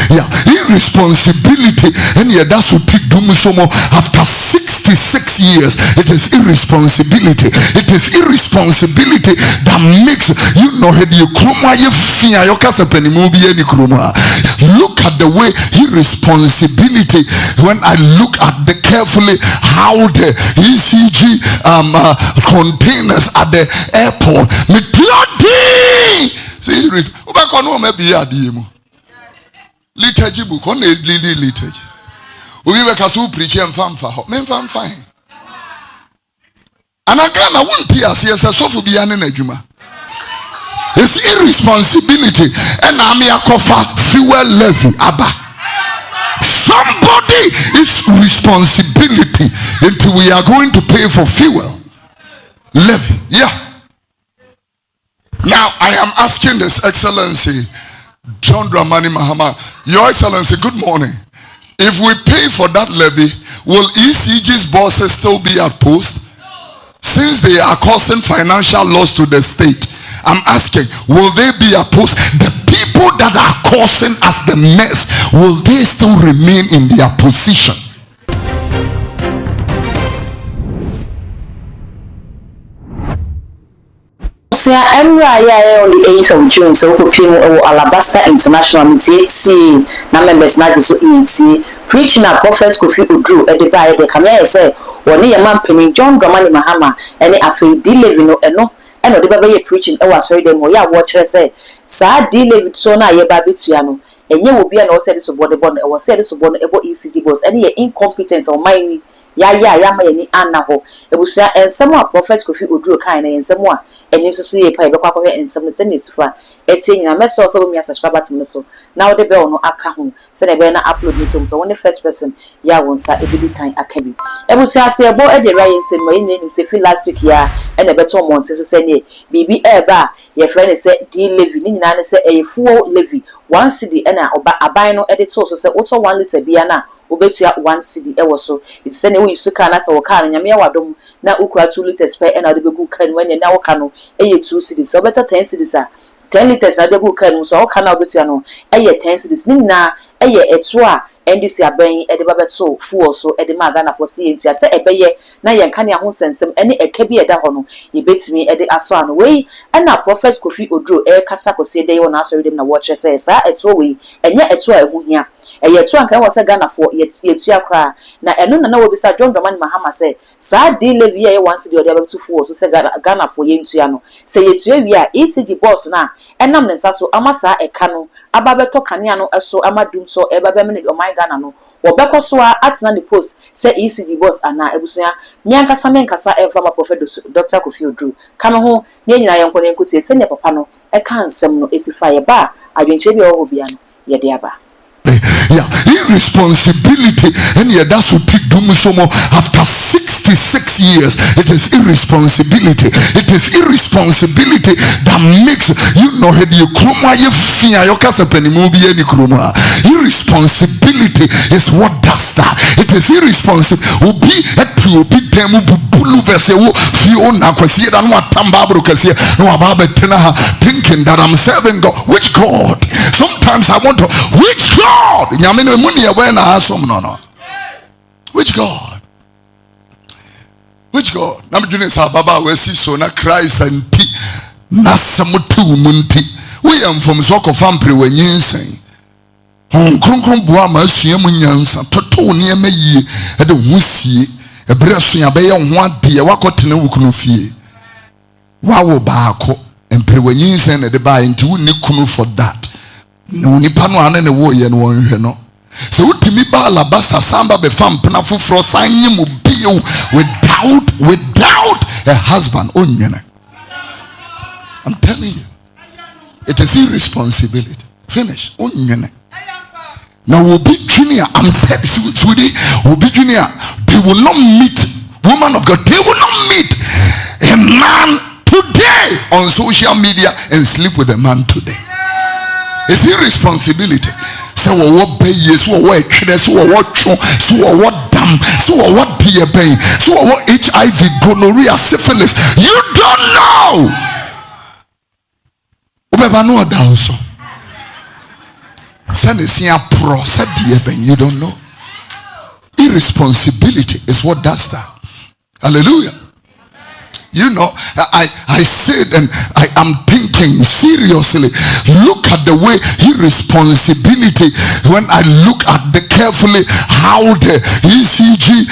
Yeah, irresponsibility, and yeah, that's what it do me so more. After 66 years, it is irresponsibility. It is irresponsibility that makes you know you kruma you fear your casa penimobi any kruma. Look at the way irresponsibility. When I look at the carefully how the ECG containers at the airport, me bloody. See, Ubakono maybe adimu. Liturgy book on a liturgy. We were casu preach and fan for men fan fine. And again, I won't hear yes, so for be an ejuma. It's irresponsibility, and I'm a Kofa fuel levy. Abba. Somebody is responsibility until we are going to pay for fuel levy. Yeah. Now I am asking this Excellency John Dramani Mahama, Your Excellency, good morning. If we pay for that levy, will ECG's bosses still be at post? Since they are causing financial loss to the state, I'm asking, will they be at post? The people that are causing us the mess, will they still remain in their position? On the 8th of June, so Kofi Alabasta International Meeting, na members na so ET preaching a prophet Kofi Oduro at the by the camera say, one year man penny John Dramani Mahama, and after delivering no and the baby preaching. I was sorry them ya watch her say, Sa delivered so na ye babitiano, and you will be an all said so body bond, I was said so born about ECG boss, any incompetence or my yama any anaho. It was and someone prophet Kofi Oduro kind and someone. And you see a pipe and some sendings for eating a mess also me as a subscriber to me. So now the bell no account, send a banner upload me to when the first person ya won't say a bit kind a cabin. I will say a boy at the Ryan said my name say last week ya and a better month to say BB Eba, your friend said D levy, Nina said a full levy, 1 city and a bino editor so say also 1 liter biana. Obetia 1 city so it's anyway you can as our car and Yamia Wadom now ukra 2 liters per and I'll be good can when you now cano 2 cities so better 10 cities 10 liters I good can so can I bet you know 10 cities Nina a toa and this year buying at the babet so full so at the Magana for seeing just say a baye na yankania who send some any a kebi at hono he beats me at the Aswan way and now prophet Kofi Oduro Kasako say they will answer them na watch says it's way and yet it's why who here a yet one can was a Ghana for yet your cry now and no will be Sir John Dramani Mahama say sad de levy once the other 2 4 so say Ghana for Yentiano say it's we are ECG boss now and I'm so amasa a cano ababeto caniano so amadum so eba minute or my Ghana no Wobeko so atina the post say ECG boss ana ebusia mianka samenkasa from a prophet Dr. Kofi Oduro kama ho ne nyina yenko ne nkotie se ne papa no e kan nsem no esify ba adwenche bi o bia no ye de aba. Yeah, irresponsibility, and yeah, that's what it do me so more. After 66 years, it is irresponsibility. It is irresponsibility that makes you know you kruma you fear your casa penimobi any kruma. Irresponsibility is what does that. It is irresponsible. Ubi etu ubi demu bulu vese wo fiona kwasi da no atamba bro kasi no ababe tenaha thinking that I'm serving God. Which God? Sometimes I want to which God? Which God? Which God? I'm doing this. Baba, we see so na Christ and tea. Nasamutu munti. We am from Soko Fampre when you sing. Hong Kong Buama, Siamunyansa, Toto near me ye, at the Musi, a breast in a bay on 1 dear, Wakotina Wukunufi. Wow, Bako, and pray when you send at the buy into Nikunu for that. No nipano ane wo ye no hwe no se utimi ba alabasta samba be fam penafo fro sanye mu bio without a husband onwene. I'm telling you, it is irresponsibility. Finish onwene. Now will be junior, I'm telling you, will be junior, they will not meet woman of God, they will not meet a man today on social media and sleep with a man today. It's irresponsibility. So what pay yes, what credit, what so what damn, so what dear pain, so what HIV, gonorrhea, syphilis. You don't know. You don't know. Irresponsibility is what does that. Hallelujah. You know, I said, and I am thinking seriously, look at the way irresponsibility, when I look at the carefully how the ECG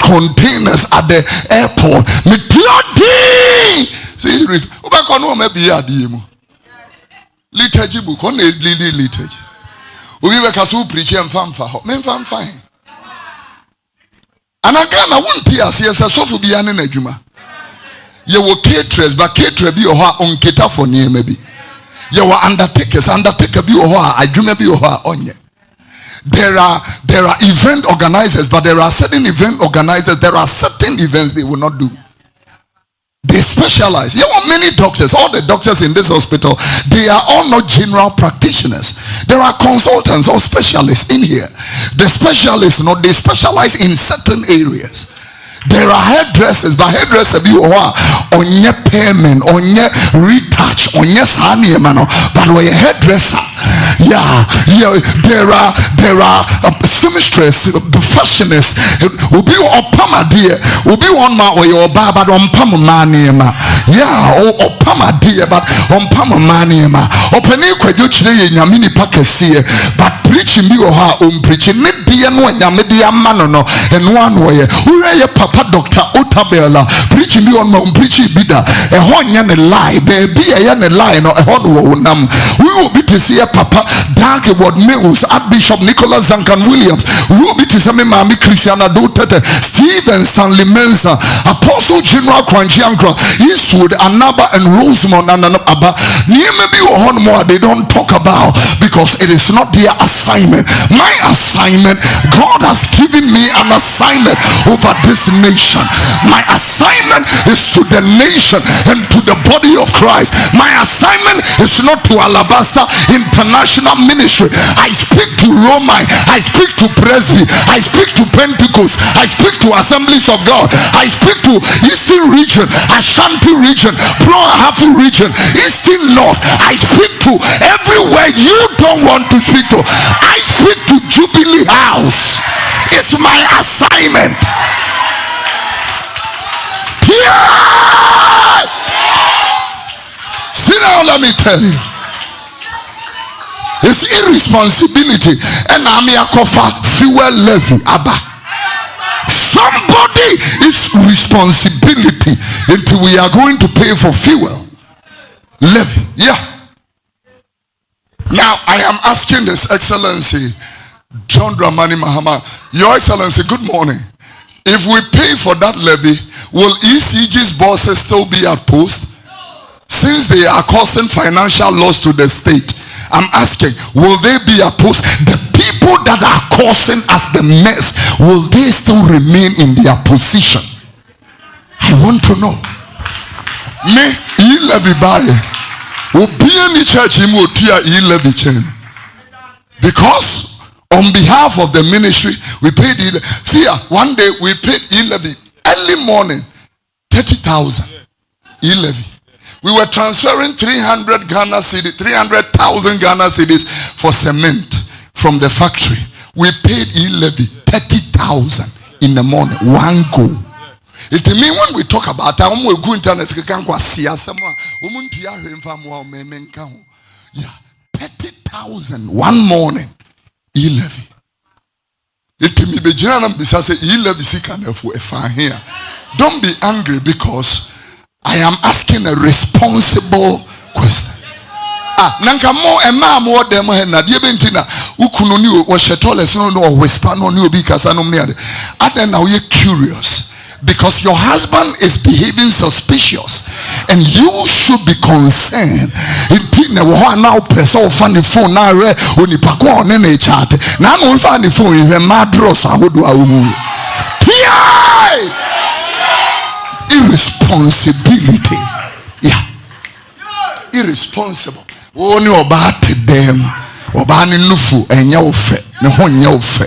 containers at the airport, liturgy book on liturgy. We were kasu preach and fine. And again, I won't hear so for be an ejuma. You were caterers, but caterer be or on cater for near maybe. You were undertaker be or I do maybe or on ye. There are event organizers, but there are certain event organizers, there are certain events they will not do. They specialize. You have many doctors. All the doctors in this hospital, they are all not general practitioners. There are consultants or specialists in here. The specialists, they specialize in certain areas. There are hairdressers, but hairdresser be on your payment, on your retouch, on your sani mano, but we hairdresser. Yeah. There are seamstress, professionals. Will be on pama dear, will be on my way or baba on pama maniema. Yeah, or pama dear, but on pama maniema. Open equal in your mini packet here, but preaching be or preaching, need dear no media manono, and one way. Who are your papa Dr. Otabella preaching me on my preaching bida a honyan a lie baby a yan a lie no a hon nam. We will be to see a papa dark word Mills Archbishop Nicholas Duncan Williams. We will be to see me Mami Christiana Dotete Stephen Stanley Mensa Apostle General Kwanjiankra Eastwood Anaba and Rosemont and Abba. Maybe one more they don't talk about because it is not their assignment. My assignment, God has given me an assignment over this nation. My assignment is to the nation and to the body of Christ. My assignment is not to Alabaster International Ministry. I speak to Roma, I speak to Presby, I speak to Pentecost, I speak to Assemblies of God, I speak to Eastern region, Ashanti region, Pro-Hafu region, Eastern North. I speak to everywhere you don't want to speak to. I speak to Jubilee House. It's my assignment. Yeah! Sit down, let me tell you. It's irresponsibility. And I'm a Kofi fuel levy. Abba. Somebody is responsibility until we are going to pay for fuel levy. Yeah. Now I am asking His Excellency John Dramani Mahama, Your Excellency, good morning. If we pay for that levy, will ECG's bosses still be at post? Since they are causing financial loss to the state, I'm asking, will they be at post? The people that are causing us the mess, will they still remain in their position? I want to know. Me, levy buy. Will be any church in levy chain. Because on behalf of the ministry, we paid see, one day we paid levy early morning 30,000 levy. We were transferring 300,000 Ghana cedis for cement from the factory. We paid levy 30,000 in the morning. One go. It means when we talk about we go internet, yeah, 30,000 one morning. Levy. It me be general say levy here. Don't be angry because I am asking a responsible question. Nanka mo ema mo dem he na de bentina ukunu ni o shetoles no whisper no ni obi kasa no me ade. And now you're curious because your husband is behaving suspicious and you should be concerned. Now person funny phone now oni pakwa on na chat. Na no funny phone we madros ahodo awu. Irresponsibility. Yeah. Irresponsible. Oni oba te dem. Oba ni nufu enya ofe. Ne ho nya ofe.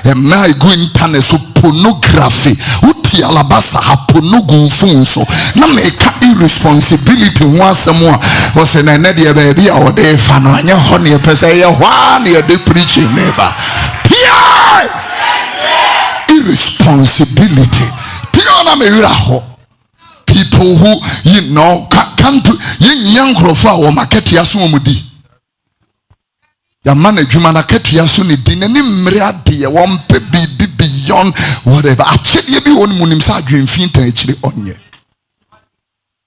I go internet so pornography uti alabasa ha pornogu phone so na make irresponsibility one someone was in a nedia baby or day fan on your honey person ya one year they preaching neighbor irresponsibility tiona me wira people who come to young grofa or market yasu omudi ya man adwuma na ketua so ne din ne mmere ade ye won pe bi beyond whatever achede bi won munim sa adwenfin tan akire onye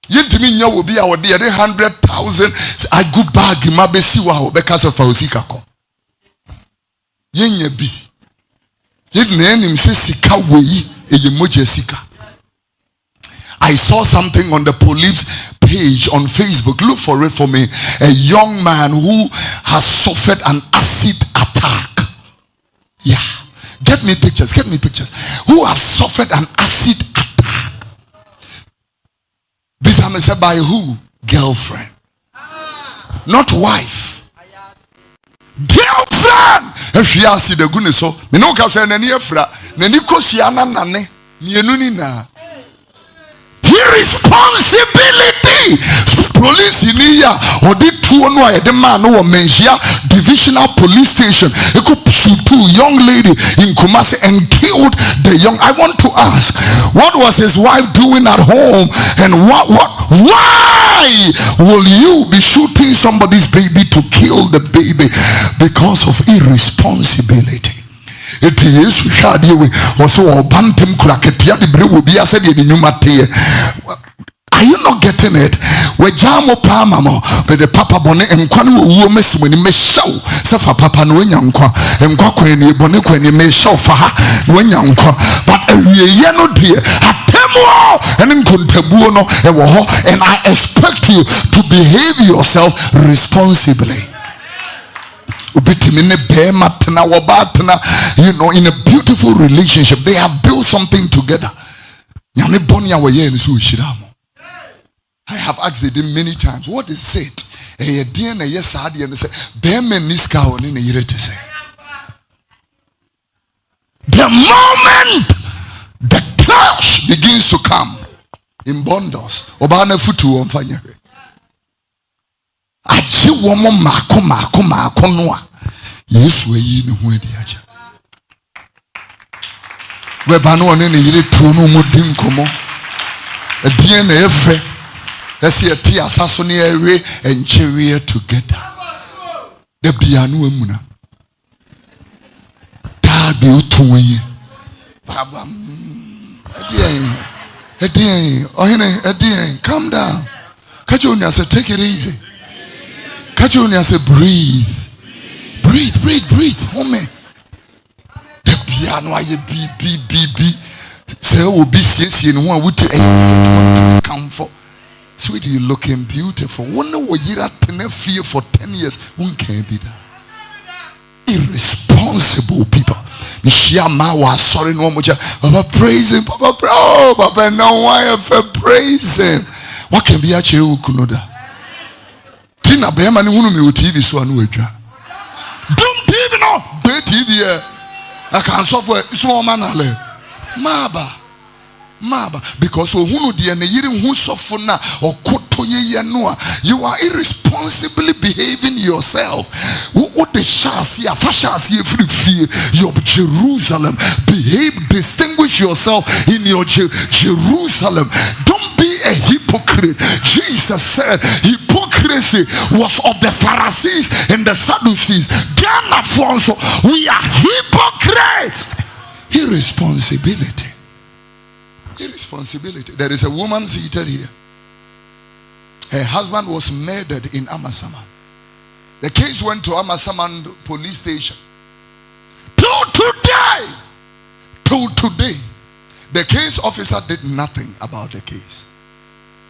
yintimi nya wo bi a wo de 100,000 I go bag ma be si wa wo be kasa fa osika ko yenya bi yedna enim se sika weyi eye moje sika. I saw something on the police page on Facebook. Look for it for me. A young man who has suffered an acid attack. Yeah. Get me pictures. Who have suffered an acid attack. This I said by who? Girlfriend. Not wife. Girlfriend. If she asks the goodness so, me no can say nani efra. Nani kosi ana nane. Ni enuni na. Irresponsibility. Police in here or did two no the man who mention divisional police station. They could shoot two young lady in Kumasi and killed the young. I want to ask, what was his wife doing at home, and why will you be shooting somebody's baby to kill the baby because of irresponsibility? It is shadi we also bantam kraketia de bre will be said in numate. Are you not getting it? We jamo pamamo but the papa bone enkwan wo mesi when me show safa papa no nyankwa enkwa kwen bone kwen me show fa ha no nyankwa but awiye no de atemo en nkontabuo no e wo ho, and I expect you to behave yourself responsibly. In a beautiful relationship, they have built something together. I have asked them many times, what is it? The moment the clash begins to come in bundles, aji womo mako noa Yesu ayi ne ho adi aja we ba no ne yire tuo no mu di nkomo adien na efe ese ati asaso ne ewe enchewe together the bianu amuna ta be otunwe baba adien ohene adien calm down kajonia say take it easy. Kajonia say breathe. Home. The piano aye be. Say obi siesie no one would come for. Sweetie, you looking beautiful. Wonder what you at fear for 10 years. One can't be that. Irresponsible people. Mishiyama was sorry no much. Papa praise him. Papa now why if praise him? What can be actually ukunoda? Tina behema ni hunu mi TV so anu adwa. Don't TV no, be TV e. I can software small man ale. Maba because hunu de na yiri hu sofo na okoto ye no, you are irresponsibly behaving yourself. What the shasi afashasi free your Jerusalem, behave, distinguish yourself in your Jerusalem. Don't be a hypocrite. Jesus said hypocrisy was of the Pharisees and the Sadducees. We are hypocrites. Irresponsibility. There is a woman seated here. Her husband was murdered in Amasaman. The case went to Amasaman police station. Till today, the case officer did nothing about the case.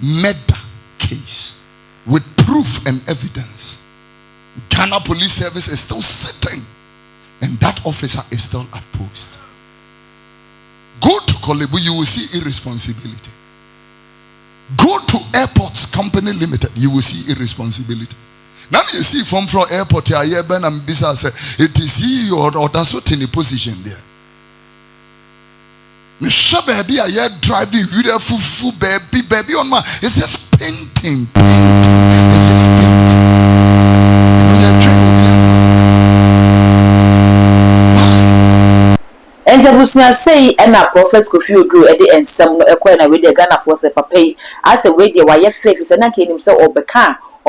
Murder case with proof and evidence. Ghana Police Service is still sitting, and that officer is still at post. Go to Kolebu, you will see irresponsibility. Go to Airports Company Limited, you will see irresponsibility. Now you see from airport here, Ben and Bisa say it is he or that's what in the position there. Me sure baby I hear driving full baby on my it's just painting. It's just painting. And I was not say and a prophet Kofi Oduro and some na with the Ghana for say papa as a way the why faith is na himself or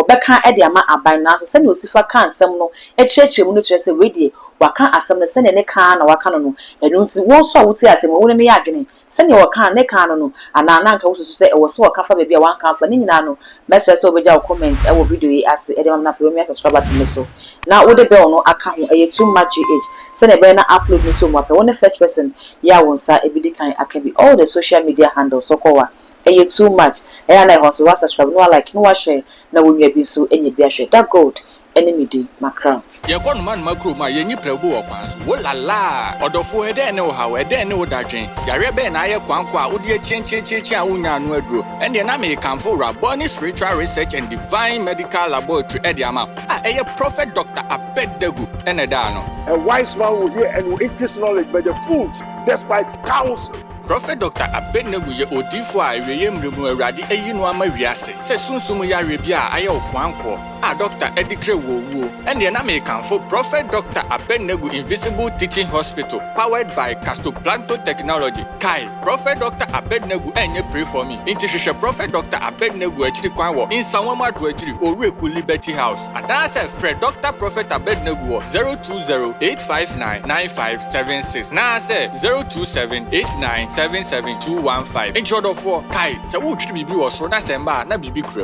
beka e ama aban na so send osifa kan sem no e church mu no say we dey waka asem no send ne kan na waka no enu nti won so wuti asem won ne ya adwene send your kan ne kan no ana na nka wo so say e wo so waka fa bia wan kan fa ni nyina no message so be ja comment e wo video yi ase e dey am na fa me subscribe to me so na wo de bell no aka ho e too much age send e be na upload me to mo pe won the first person ya won sa e bi di kan aka bi all the social media handles so ko wa e too much e na e so subscribe no like no wa share na wo nwa bi so enye bi ahwe that gold enemy di makra ye kono man makro ma ye nyi prabu okwanso wo lala odofo he de ne wo hawe de ne wo dadwen yare be na ye kwankwa a wo de chenchecheche a wonya no aduro ene na me kanfo raboni spiritual research and divine medical laboratory e de ama a prophet Dr. Abednego ene da no a wise man will hear and will increase knowledge, but the fools despise counsel. Prophet Dr. Abednego ye odifo a weye mremu awrade eyi no ama wiase se sunsum ya rebia aye okwanko a Dr. Edikre wo ene na me kanfo Prophet Dr. Abednego Invisible Teaching Hospital powered by Castoplanto Technology kai Prophet Dr. Abednego enye pray for me inti hwehwe Prophet Dr. Abednego akiri kwan wo insanwama ado akiri oreku Liberty House adase Fred Dr. Prophet Abednego 020-859-9576 na say 027-8977-215 intro do for kai se wo twiri bibi wo so na semba na bibi krem